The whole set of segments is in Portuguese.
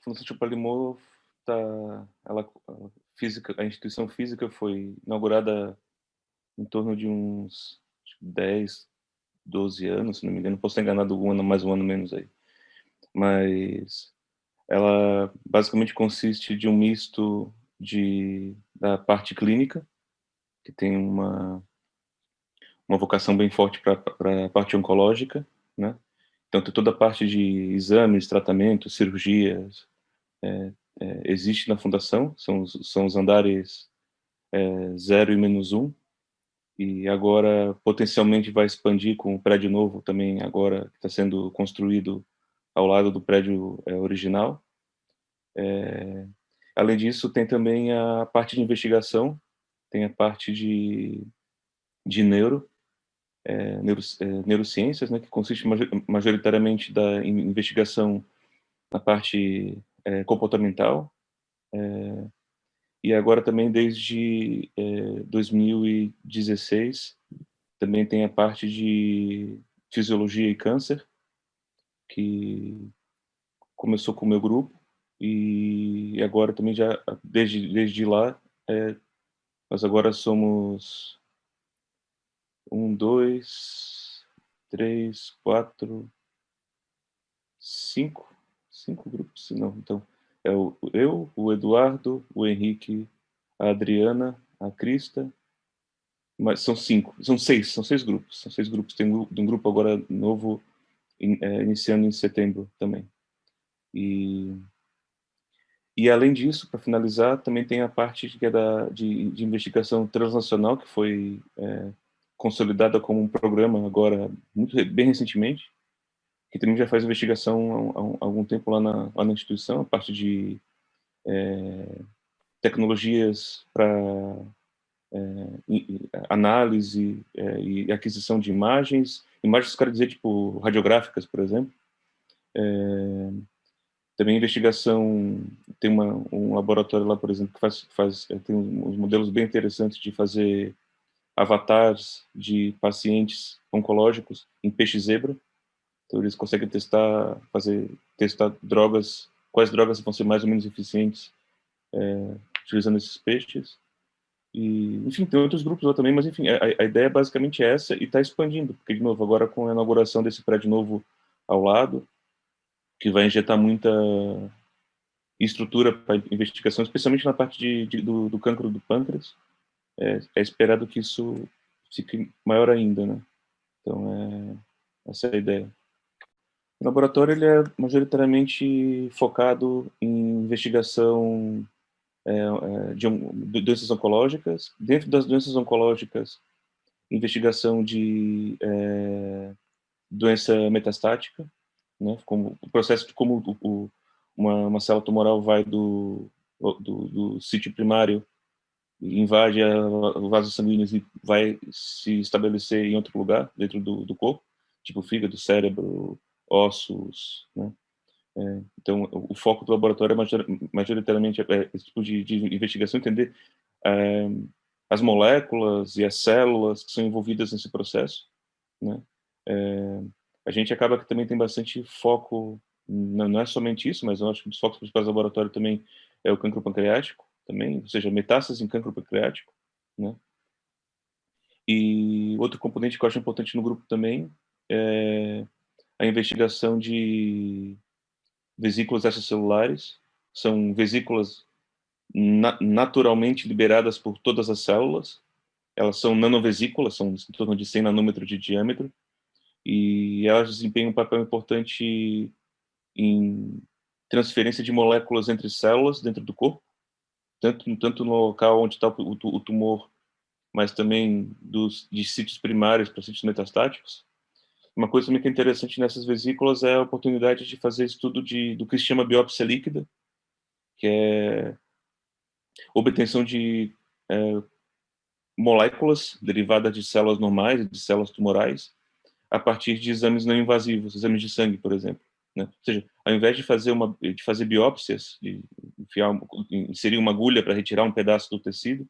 Fundação Chapalimau tá, ela física, a instituição física foi inaugurada em torno de uns acho que 10, 12 anos, se não me engano, posso estar enganado um ano mais, um ano menos aí. Mas ela basicamente consiste de um misto da parte clínica, que tem uma vocação bem forte para a parte oncológica, né? Então tem toda a parte de exames, tratamentos, cirurgias, existe na fundação, são os andares 0 e -1, e agora potencialmente vai expandir com o prédio novo também, agora que está sendo construído ao lado do prédio original. Além disso, tem também a parte de investigação, tem a parte de neurociências, né, que consiste majoritariamente da investigação na parte comportamental, e agora também desde 2016 também tem a parte de fisiologia e câncer, que começou com o meu grupo, e agora também já, desde lá, nós agora somos um, dois, três, quatro, cinco grupos, se não, então, eu, o Eduardo, o Henrique, a Adriana, a Crista, mas são seis grupos, tem um grupo agora novo, iniciando em setembro também. E além disso, para finalizar, também tem a parte que é de investigação transnacional, que foi consolidada como um programa agora, bem recentemente, que também já faz investigação há algum tempo lá na instituição, a parte de tecnologias para análise e aquisição de imagens, quero dizer, tipo, radiográficas, por exemplo. Também investigação, tem um laboratório lá, por exemplo, que tem uns modelos bem interessantes de fazer avatares de pacientes oncológicos em peixe-zebra. Então eles conseguem testar drogas, quais drogas vão ser mais ou menos eficientes utilizando esses peixes. E, enfim, tem outros grupos lá também, mas enfim, a ideia é basicamente essa, e está expandindo, porque, de novo, agora com a inauguração desse prédio novo ao lado, que vai injetar muita estrutura para investigação, especialmente na parte do cancro do pâncreas, é esperado que isso fique maior ainda, né? Então, essa é a ideia. O laboratório ele é majoritariamente focado em investigação de doenças oncológicas. Dentro das doenças oncológicas, investigação de doença metastática, né? Como o processo de como uma célula tumoral vai do sítio primário, invade o vaso sanguíneo e vai se estabelecer em outro lugar dentro do corpo, tipo fígado, cérebro, ossos, né? Então, o foco do laboratório é majoritariamente esse tipo de investigação, entender as moléculas e as células que são envolvidas nesse processo, né? A gente acaba que também tem bastante foco, não é somente isso, mas eu acho que um dos focos principais do laboratório também é o cancro pancreático, também, ou seja, metástase em cancro pancreático, né? E outro componente que eu acho importante no grupo também é a investigação de vesículas extracelulares. São vesículas naturalmente liberadas por todas as células. Elas são nanovesículas, são em torno de 100 nanômetros de diâmetro, e elas desempenham um papel importante em transferência de moléculas entre células dentro do corpo, tanto no local onde está o tumor, mas também de sítios primários para sítios metastáticos. Uma coisa também que é interessante nessas vesículas é a oportunidade de fazer estudo do que se chama biópsia líquida, que é obtenção de moléculas derivadas de células normais, de células tumorais, a partir de exames não invasivos, exames de sangue, por exemplo, né? Ou seja, ao invés de fazer biópsias, inserir uma agulha para retirar um pedaço do tecido,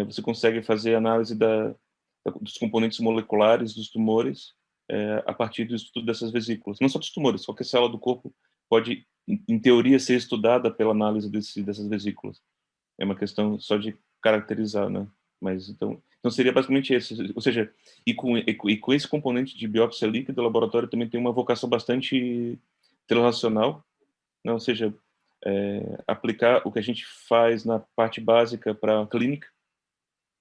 você consegue fazer análise dos componentes moleculares dos tumores a partir do estudo dessas vesículas. Não só dos tumores, qualquer célula do corpo pode em teoria, ser estudada pela análise dessas vesículas. É uma questão só de caracterizar, né? Mas então seria basicamente esse. Ou seja, e com esse componente de biópsia líquida, o laboratório também tem uma vocação bastante translacional, né? Ou seja, aplicar o que a gente faz na parte básica para a clínica.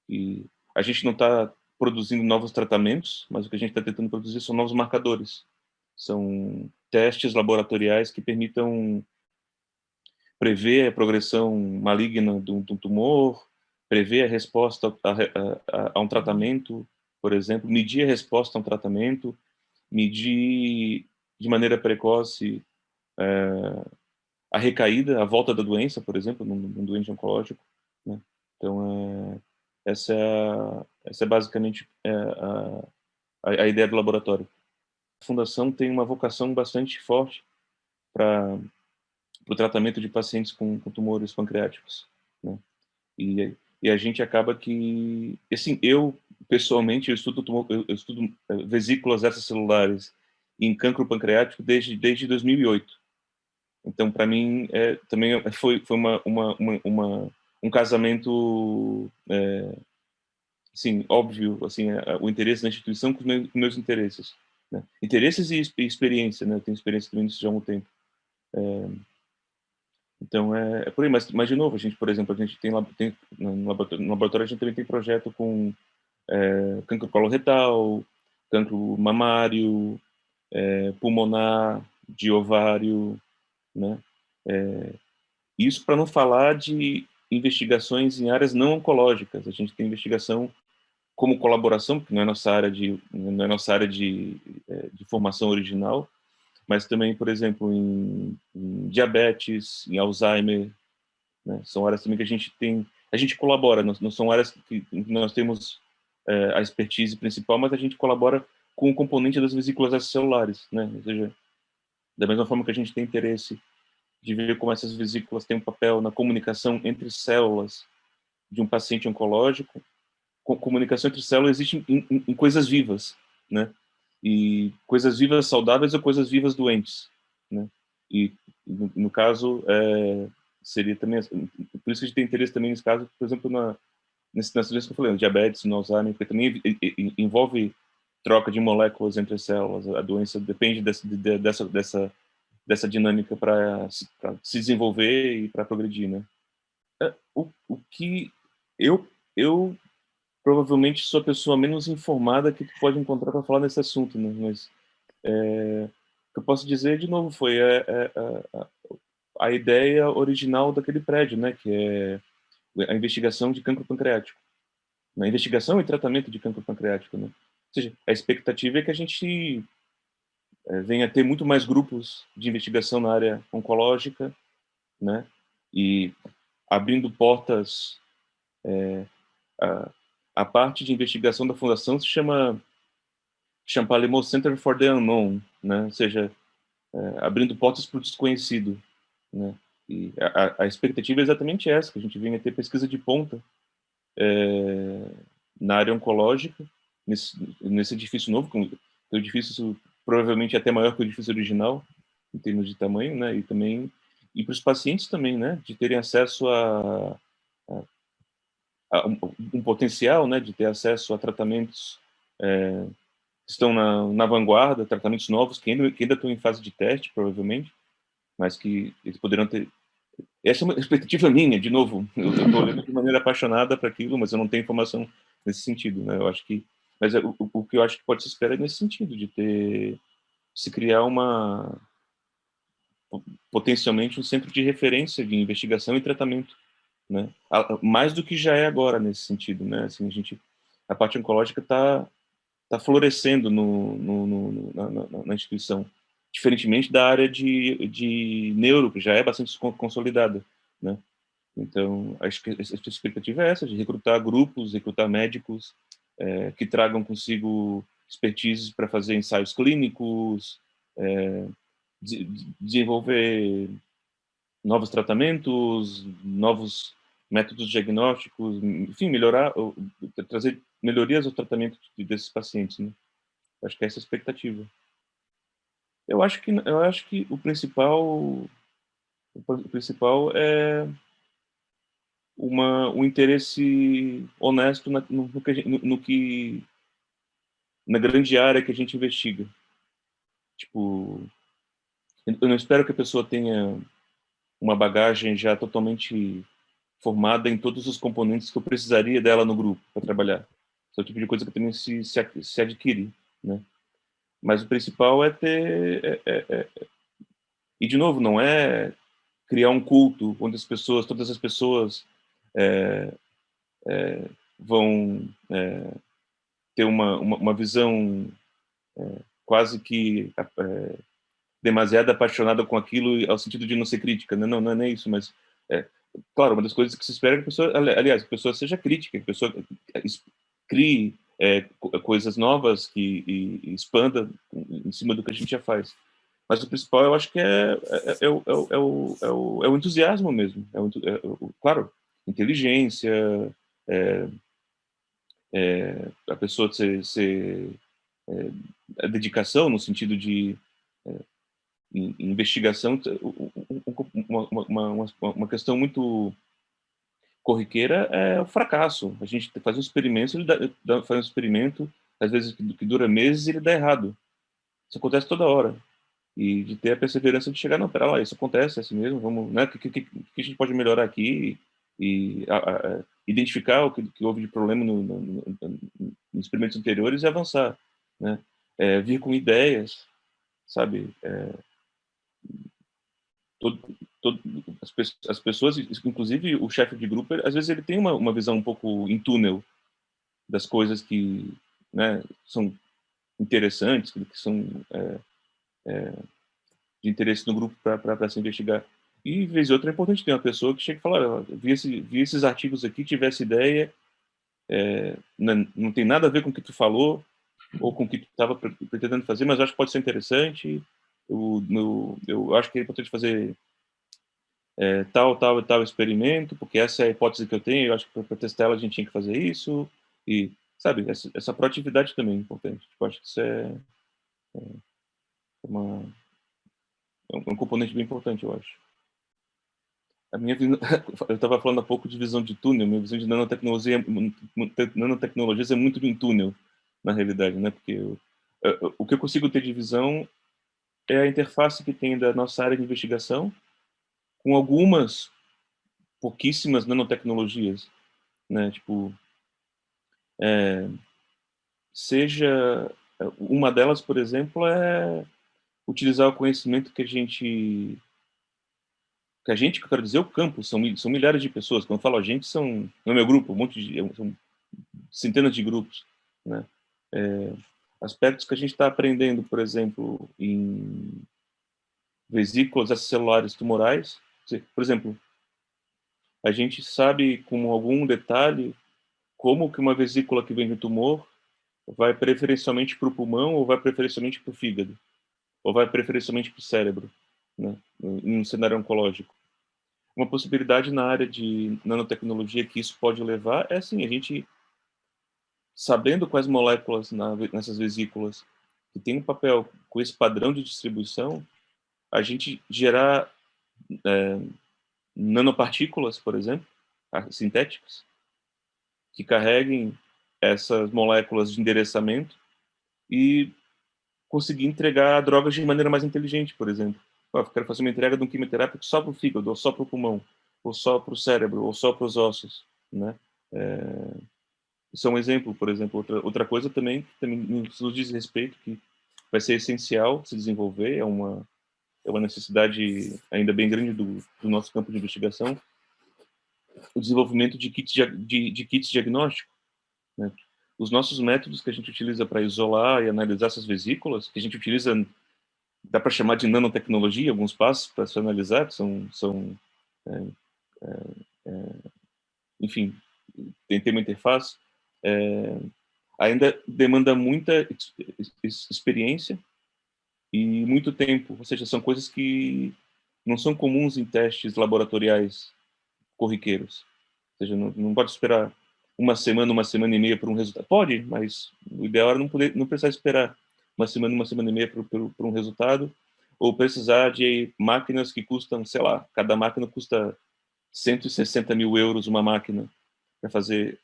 E a gente não está produzindo novos tratamentos, mas o que a gente está tentando produzir são novos marcadores. São testes laboratoriais que permitam prever a progressão maligna de um tumor, prever a resposta a um tratamento, por exemplo, medir a resposta a um tratamento, medir de maneira precoce a recaída, a volta da doença, por exemplo, num doente oncológico, né? Então, essa é basicamente a ideia do laboratório. A fundação tem uma vocação bastante forte para o tratamento de pacientes com tumores pancreáticos, né? E a gente acaba que, assim, eu pessoalmente eu estudo vesículas extracelulares em cancro pancreático desde 2008. Então, para mim, também foi um casamento, assim, óbvio, assim, o interesse na instituição com meus interesses, né? Interesses e experiência, né? Eu tenho experiência também nisso já há um tempo. Então, é por aí. Mas, de novo, a gente, por exemplo, a gente tem no laboratório a gente também tem projeto com cancro coloretal, cancro mamário, pulmonar, de ovário, né? Isso para não falar de investigações em áreas não oncológicas. A gente tem investigação como colaboração, que não é nossa área de formação original, mas também, por exemplo, em diabetes, em Alzheimer, né? São áreas também que a gente colabora, não são áreas que nós temos a expertise principal, mas a gente colabora com o componente das vesículas extracelulares, né? Ou seja, da mesma forma que a gente tem interesse de ver como essas vesículas têm um papel na comunicação entre células de um paciente oncológico, comunicação entre células existe em coisas vivas, né? E coisas vivas saudáveis ou coisas vivas doentes, né? E no caso seria também, por isso que a gente tem interesse também nesse caso, por exemplo, nessa doença que eu falei, no diabetes, no Alzheimer, porque também envolve troca de moléculas entre as células. A doença depende dessa dinâmica para se desenvolver e para progredir, né? O que eu provavelmente sou a pessoa menos informada que tu pode encontrar para falar nesse assunto, né? Mas o que eu posso dizer de novo foi a ideia original daquele prédio, né? Que é a investigação de cancro pancreático, na investigação e tratamento de cancro pancreático, né? Ou seja, a expectativa é que a gente venha a ter muito mais grupos de investigação na área oncológica, né? E abrindo portas, a, a parte de investigação da fundação se chama Champalimaud Center for the Unknown, né? Ou seja, abrindo portas para o desconhecido, né? E a expectativa é exatamente essa, que a gente venha a ter pesquisa de ponta na área oncológica, nesse edifício novo, que o edifício provavelmente é até maior que o edifício original, em termos de tamanho, né? E também e para os pacientes também, né? De terem acesso a um potencial, né? De ter acesso a tratamentos que estão na vanguarda, tratamentos novos que ainda estão em fase de teste, provavelmente, mas que eles poderão ter. Essa é uma expectativa minha, de novo. Eu estou olhando de maneira apaixonada para aquilo, mas eu não tenho informação nesse sentido, né? Eu acho que, mas o que eu acho que pode se esperar é nesse sentido, se criar potencialmente um centro de referência de investigação e tratamento, né? Mais do que já é agora nesse sentido, né? Assim, a parte oncológica está florescendo na instituição, diferentemente da área de neuro, que já é bastante consolidada, né? Então, acho que a expectativa é essa, de recrutar grupos, recrutar médicos que tragam consigo expertises para fazer ensaios clínicos, desenvolver novos tratamentos, novos métodos diagnósticos, enfim, trazer melhorias ao tratamento desses pacientes, né? Acho que essa é a expectativa. Eu acho que o principal O principal é um interesse honesto na grande área que a gente investiga. Tipo, eu não espero que a pessoa tenha uma bagagem já totalmente formada em todos os componentes que eu precisaria dela no grupo para trabalhar. Esse é o tipo de coisa que também se adquire, né? Mas o principal é ter... e, de novo, não é criar um culto onde todas as pessoas é, vão ter uma visão quase que demasiado apaixonada com aquilo, ao sentido de não ser crítica. Não é nem isso, mas, claro, uma das coisas que se espera é que a pessoa, aliás, a pessoa seja crítica, que a pessoa crie coisas novas e expanda em cima do que a gente já faz. Mas o principal, eu acho que é o entusiasmo mesmo. Claro, inteligência, é, a pessoa a dedicação no sentido de investigação, uma questão muito corriqueira é o fracasso. A gente faz um experimento, faz um experimento, às vezes que dura meses e ele dá errado. Isso acontece toda hora. E de ter a perseverança de chegar, não, pera lá, isso acontece, é assim mesmo, vamos, né, que a gente pode melhorar aqui e identificar o que houve de problema nos experimentos anteriores e avançar, né? Vir com ideias, sabe? Todo, todo, as pessoas, inclusive o chefe de grupo, às vezes ele tem uma visão um pouco em túnel das coisas que, né, são interessantes, que são de interesse no grupo para se investigar. E, vez ou outra, é importante ter uma pessoa que chegue e fala, olha, vi esses artigos aqui, tivesse ideia, não tem nada a ver com o que tu falou, ou com o que tu estava pretendendo fazer, mas eu acho que pode ser interessante, eu acho que é importante fazer tal e tal experimento, porque essa é a hipótese que eu tenho, eu acho que para testar ela a gente tinha que fazer isso, e, sabe, essa proatividade também é importante. Tipo, acho que isso uma, um componente bem importante, eu acho. A minha eu estava falando há pouco de visão de túnel, minha visão de nanotecnologias é muito de um túnel, na realidade, né? Porque o que eu consigo ter de visão é a interface que tem da nossa área de investigação com algumas pouquíssimas nanotecnologias, né? Tipo, seja uma delas, por exemplo, é utilizar o conhecimento que eu quero dizer, o campo, são milhares de pessoas. Quando eu falo a gente, no meu grupo, são centenas de grupos, né? Aspectos que a gente está aprendendo, por exemplo, em vesículas celulares tumorais. Por exemplo, a gente sabe com algum detalhe como que uma vesícula que vem do tumor vai preferencialmente para o pulmão ou vai preferencialmente para o fígado ou vai preferencialmente para o cérebro, né? Em um cenário oncológico. Uma possibilidade na área de nanotecnologia que isso pode levar é, assim, a gente, sabendo quais moléculas nessas vesículas que tem um papel com esse padrão de distribuição, a gente gerar nanopartículas, por exemplo, sintéticas, que carreguem essas moléculas de endereçamento e conseguir entregar drogas de maneira mais inteligente, por exemplo. Eu quero fazer uma entrega de um quimioterápico só para o fígado, ou só para o pulmão, ou só para o cérebro, ou só para os ossos, né? Isso é um exemplo, por exemplo. Outra coisa também que também nos diz respeito, que vai ser essencial se desenvolver, é uma necessidade ainda bem grande do nosso campo de investigação, o desenvolvimento de kits diagnósticos, né? Os nossos métodos que a gente utiliza para isolar e analisar essas vesículas, que a gente utiliza, dá para chamar de nanotecnologia, alguns passos para se analisar, que é, enfim, tem uma interface, ainda demanda muita experiência e muito tempo, ou seja, são coisas que não são comuns em testes laboratoriais corriqueiros. Ou seja, não pode esperar uma semana e meia para um resultado. Pode, mas o ideal era não precisar esperar uma semana e meia para um resultado, ou precisar de máquinas que custam, sei lá, cada máquina custa 160 mil euros uma máquina para fazer,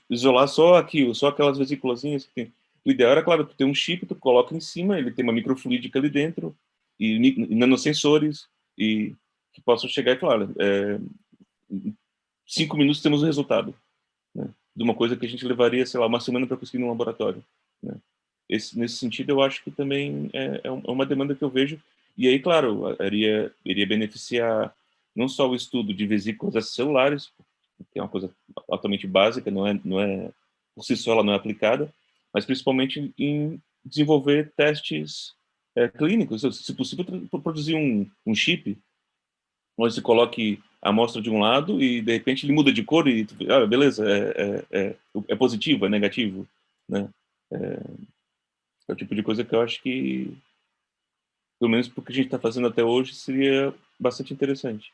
isolar só aquilo, só aquelas vesículazinhas que tem. O ideal era, claro, tu ter um chip, tu coloca em cima, ele tem uma microfluídica ali dentro, e nanosensores, e que possam chegar e falar, em 5 minutos temos o resultado, né? De uma coisa que a gente levaria, sei lá, uma semana para conseguir no laboratório, né? Nesse sentido, eu acho que também é uma demanda que eu vejo. E aí, claro, iria beneficiar não só o estudo de vesículas celulares, que é uma coisa altamente básica, não é por si só ela não é aplicada, mas principalmente em desenvolver testes clínicos. Se possível, produzir um chip onde se coloque a amostra de um lado e de repente ele muda de cor e beleza, é positivo, é negativo, né? É, é o tipo de coisa que eu acho que, pelo menos porque a gente está fazendo até hoje, seria bastante interessante.